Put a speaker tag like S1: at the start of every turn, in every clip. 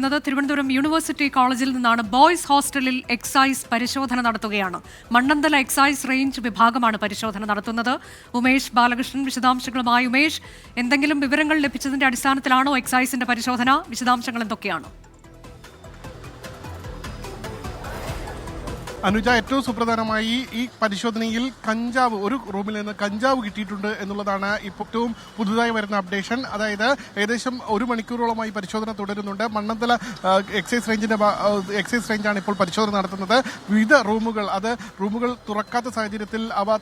S1: ചേരുന്നത് തിരുവനന്തപുരം യൂണിവേഴ്സിറ്റി കോളേജിൽ നിന്നാണ്. ബോയ്സ് ഹോസ്റ്റലിൽ എക്സൈസ് പരിശോധന നടത്തുകയാണ്. മണ്ണന്തല എക്സൈസ് റേഞ്ച് വിഭാഗമാണ് പരിശോധന നടത്തുന്നത്. ഉമേഷ് ബാലകൃഷ്ണൻ വിശദാംശങ്ങളുമായി. ഉമേഷ്, എന്തെങ്കിലും വിവരങ്ങൾ ലഭിച്ചതിന്റെ അടിസ്ഥാനത്തിലാണോ എക്സൈസിന്റെ പരിശോധന? വിശദാംശങ്ങൾ എന്തൊക്കെയാണ്?
S2: അനുജ, ഏറ്റവും സുപ്രധാനമായി ഈ പരിശോധനയിൽ കഞ്ചാവ്, ഒരു റൂമിൽ നിന്ന് കഞ്ചാവ് കിട്ടിയിട്ടുണ്ട് എന്നുള്ളതാണ് ഏറ്റവും പുതുതായി വരുന്ന അപ്ഡേഷൻ. അതായത് ഏകദേശം 1 മണിക്കൂറോളമായി പരിശോധന തുടരുന്നുണ്ട്. മണ്ണന്തല എക്സൈസ് റേഞ്ചാണ് ഇപ്പോൾ പരിശോധന നടത്തുന്നത്. വിവിധ റൂമുകൾ തുറക്കാത്ത സാഹചര്യത്തിൽ അവ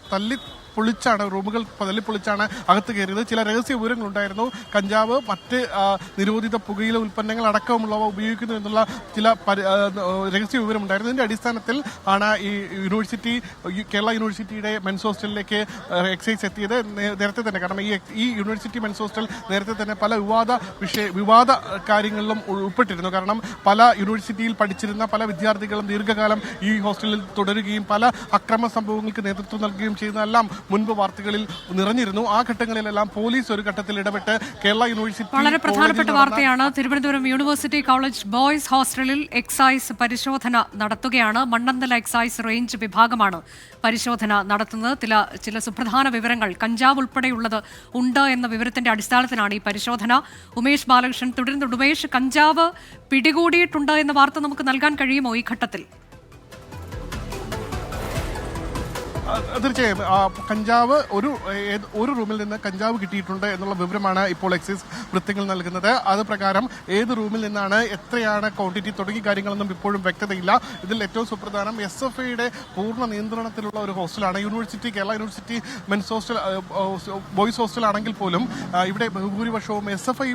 S2: റൂമുകൾ തല്ലിപ്പൊളിച്ചാണ് അകത്ത് കയറിയത്. ചില രഹസ്യ വിവരങ്ങളുണ്ടായിരുന്നു. കഞ്ചാവ്, മറ്റ് നിരോധിത പുകയില ഉൽപ്പന്നങ്ങൾ അടക്കമുള്ളവ ഉപയോഗിക്കുന്നു എന്നുള്ള ചില രഹസ്യ വിവരമുണ്ടായിരുന്നു. ഇതിന്റെ അടിസ്ഥാനത്തിൽ ആണ് ഈ കേരള യൂണിവേഴ്സിറ്റിയുടെ മെൻസ് ഹോസ്റ്റലിലേക്ക് എക്സൈസ് എത്തിയത്. നേരത്തെ തന്നെ, കാരണം ഈ യൂണിവേഴ്സിറ്റി മെൻസ് ഹോസ്റ്റൽ നേരത്തെ തന്നെ പല വിവാദ കാര്യങ്ങളിലും ഉൾപ്പെട്ടിരുന്നു. കാരണം പല യൂണിവേഴ്സിറ്റിയിൽ പഠിച്ചിരുന്ന പല വിദ്യാർത്ഥികളും ദീർഘകാലം ഈ ഹോസ്റ്റലിൽ തുടരുകയും പല അക്രമ സംഭവങ്ങൾക്ക് നേതൃത്വം നൽകുകയും ചെയ്യുന്നതെല്ലാം മുൻപ് വാർത്തകളിൽ നിറഞ്ഞിരുന്നു. ആ ഘട്ടങ്ങളിലെല്ലാം പോലീസ് ഒരു ഘട്ടത്തിൽ ഇടപെട്ട് കേരള യൂണിവേഴ്സിറ്റി
S1: വളരെ പ്രധാനപ്പെട്ട വാർത്തയാണ്. തിരുവനന്തപുരം യൂണിവേഴ്സിറ്റി കോളേജ് ബോയ്സ് ഹോസ്റ്റലിൽ എക്സൈസ് പരിശോധന നടത്തുകയാണ്. മണ്ണന്തല എക്സൈസ് റേഞ്ച് വിഭാഗമാണ് പരിശോധന നടത്തുന്നത്. ചില സുപ്രധാന വിവരങ്ങൾ, കഞ്ചാവ് ഉൾപ്പെടെയുള്ളത് ഉണ്ട് എന്ന വിവരത്തിന്റെ അടിസ്ഥാനത്തിലാണ് ഈ പരിശോധന. ഉമേഷ് ബാലകൃഷ്ണൻ തുടരുന്നുണ്ട്. ഉമേഷ്, കഞ്ചാവ് പിടികൂടിയിട്ടുണ്ട് എന്ന വാർത്ത നമുക്ക് നൽകാൻ കഴിയുമോ ഈ ഘട്ടത്തിൽ?
S2: തീർച്ചയായും കഞ്ചാവ് ഒരു റൂമിൽ നിന്ന് കഞ്ചാവ് കിട്ടിയിട്ടുണ്ട് എന്നുള്ള വിവരമാണ് ഇപ്പോൾ എക്സൈസ് വൃത്തങ്ങൾ നൽകുന്നത്. അത് പ്രകാരം ഏത് റൂമിൽ നിന്നാണ്, എത്രയാണ് ക്വാണ്ടിറ്റി തുടങ്ങിയ കാര്യങ്ങളൊന്നും ഇപ്പോഴും വ്യക്തതയില്ല. ഇതിൽ ഏറ്റവും സുപ്രധാനം SFIയുടെ പൂർണ്ണ നിയന്ത്രണത്തിലുള്ള ഒരു ഹോസ്റ്റലാണ് Kerala university men's hostel, boys hostel ആണെങ്കിൽ പോലും ഇവിടെ ബഹുഭൂരിപക്ഷവും SFI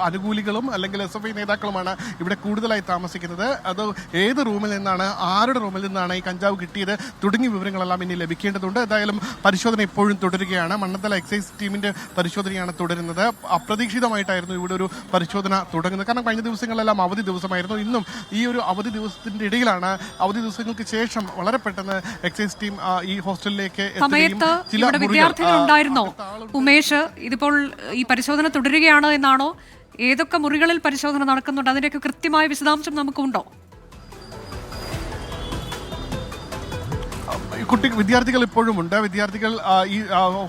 S2: അനുകൂലികളും അല്ലെങ്കിൽ SFI നേതാക്കളുമാണ് ഇവിടെ കൂടുതലായി താമസിക്കുന്നത്. അത് ഏത് റൂമിൽ നിന്നാണ്, ആരുടെ റൂമിൽ നിന്നാണ് ഈ കഞ്ചാവ് കിട്ടിയത് തുടങ്ങിയ വിവരങ്ങളെല്ലാം ഇനി ലഭിക്കേണ്ടതുണ്ട്. എന്തായാലും പരിശോധന ഇപ്പോഴും തുടരുകയാണ്. മണ്ണന്തല എക്സൈസ് ടീമിന്റെ പരിശോധനയാണ് തുടരുന്നത്. അപ്രതീക്ഷിതമായിട്ടായിരുന്നു ഇവിടെ ഒരു പരിശോധന തുടങ്ങുന്നത്. കാരണം കഴിഞ്ഞ ദിവസങ്ങളിലെല്ലാം അവധി ദിവസമായിരുന്നു. ഇന്നും ഈ ഒരു അവധി ദിവസത്തിന്റെ ഇടയിലാണ്, അവധി ദിവസങ്ങൾക്ക് ശേഷം വളരെ പെട്ടെന്ന് എക്സൈസ് ടീം ഈ ഹോസ്റ്റലിലേക്ക്
S1: വിദ്യാർത്ഥികളുണ്ടായിരുന്നോ ഉമേഷ്? ഇതിപ്പോൾ ഈ പരിശോധന തുടരുകയാണ് എന്നാണോ? ഏതൊക്കെ മുറികളിൽ പരിശോധന നടക്കുന്നുണ്ട്? അതിന്റെയൊക്കെ കൃത്യമായ വിശദാംശം നമുക്കുണ്ടോ?
S2: വിദ്യാർത്ഥികൾ ഇപ്പോഴും ഉണ്ട്. വിദ്യാർത്ഥികൾ ഈ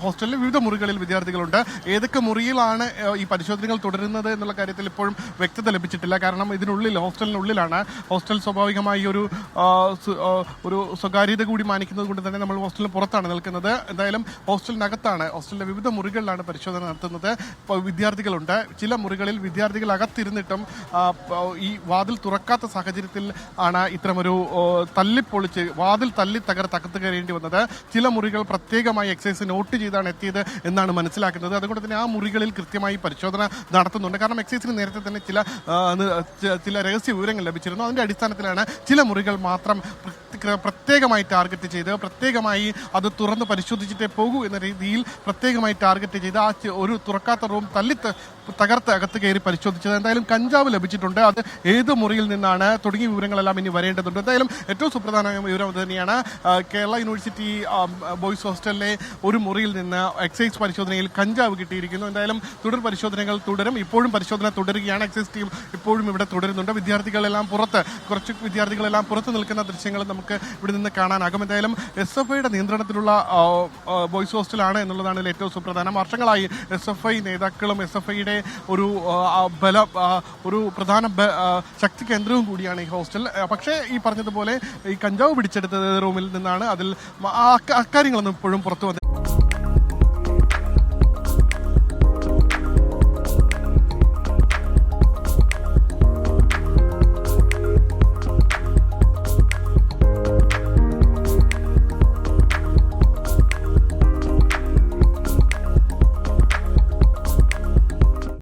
S2: ഹോസ്റ്റലിലെ വിവിധ മുറികളിൽ വിദ്യാർത്ഥികളുണ്ട്. ഏതൊക്കെ മുറിയിലാണ് ഈ പരിശോധനകൾ തുടരുന്നത് എന്നുള്ള കാര്യത്തിൽ ഇപ്പോഴും വ്യക്തത ലഭിച്ചിട്ടില്ല. കാരണം ഹോസ്റ്റലിനുള്ളിലാണ്. ഹോസ്റ്റൽ സ്വാഭാവികമായി ഒരു സ്വകാര്യത കൂടി മാനിക്കുന്നത് കൊണ്ട് തന്നെ നമ്മൾ ഹോസ്റ്റലിന് പുറത്താണ് നിൽക്കുന്നത്. എന്തായാലും ഹോസ്റ്റലിനകത്താണ്, ഹോസ്റ്റലിലെ വിവിധ മുറികളിലാണ് പരിശോധന നടത്തുന്നത്. വിദ്യാർത്ഥികളുണ്ട്. ചില മുറികളിൽ വിദ്യാർത്ഥികൾ അകത്തിരുന്നിട്ടും ഈ വാതിൽ തുറക്കാത്ത സാഹചര്യത്തിൽ ആണ് ഇത്തരമൊരു വാതിൽ തല്ലി തകർത്ത് കയറേണ്ടി വന്നത്. ചില മുറികൾ പ്രത്യേകമായി എക്സൈസ് നോട്ട് ചെയ്താണ് എത്തിയത് എന്നാണ് മനസ്സിലാക്കുന്നത്. അതുകൊണ്ട് തന്നെ ആ മുറികളിൽ കൃത്യമായി പരിശോധന നടത്തുന്നുണ്ട്. കാരണം എക്സൈസിന് നേരത്തെ തന്നെ ചില രഹസ്യ വിവരങ്ങൾ ലഭിച്ചിരുന്നു. അതിന്റെ അടിസ്ഥാനത്തിലാണ് ചില മുറികൾ മാത്രം പ്രത്യേകമായി ടാർഗറ്റ് ചെയ്ത്, പ്രത്യേകമായി അത് തുറന്ന് പരിശോധിച്ചിട്ടേ പോകൂ എന്ന രീതിയിൽ പ്രത്യേകമായി ടാർഗറ്റ് ചെയ്ത് ആ ഒരു തുറക്കാത്ത റൂം തകർത്ത് അകത്ത് കയറി പരിശോധിച്ചത്. എന്തായാലും കഞ്ചാവ് ലഭിച്ചിട്ടുണ്ട്. അത് ഏത് മുറിയിൽ നിന്നാണ് തുടങ്ങിയ വിവരങ്ങളെല്ലാം ഇനി വരേണ്ടതുണ്ട്. എന്തായാലും ഏറ്റവും സുപ്രധാനമായ വിവരം തന്നെയാണ്. കേരള യൂണിവേഴ്സിറ്റി ബോയ്സ് ഹോസ്റ്റലിലെ ഒരു മുറിയിൽ നിന്ന് എക്സൈസ് പരിശോധനയിൽ കഞ്ചാവ് കിട്ടിയിരിക്കുന്നു. എന്തായാലും തുടർ പരിശോധനകൾ തുടരും. ഇപ്പോഴും പരിശോധന തുടരുകയാണ്. എക്സൈസ് ടീം ഇപ്പോഴും ഇവിടെ തുടരുന്നുണ്ട്. കുറച്ച് വിദ്യാർത്ഥികളെല്ലാം പുറത്ത് നിൽക്കുന്ന ദൃശ്യങ്ങൾ നമുക്ക് ഇവിടെ നിന്ന് കാണാനാകും. എന്തായാലും SFIയുടെ നിയന്ത്രണത്തിലുള്ള ബോയ്സ് ഹോസ്റ്റലാണ് എന്നുള്ളതാണ് ഇതിൽ ഏറ്റവും സുപ്രധാനം. വർഷങ്ങളായി SFI നേതാക്കളും SFIയുടെ ഒരു പ്രധാന ശക്തി കേന്ദ്രവും കൂടിയാണ് ഈ ഹോസ്റ്റൽ. പക്ഷേ ഈ പറഞ്ഞതുപോലെ ഈ കഞ്ചാവ് പിടിച്ചെടുത്തത് റൂമിൽ നിന്നാണ്. അതിൽ അക്കാര്യങ്ങളൊന്നും ഇപ്പോഴും പുറത്തു വന്നത്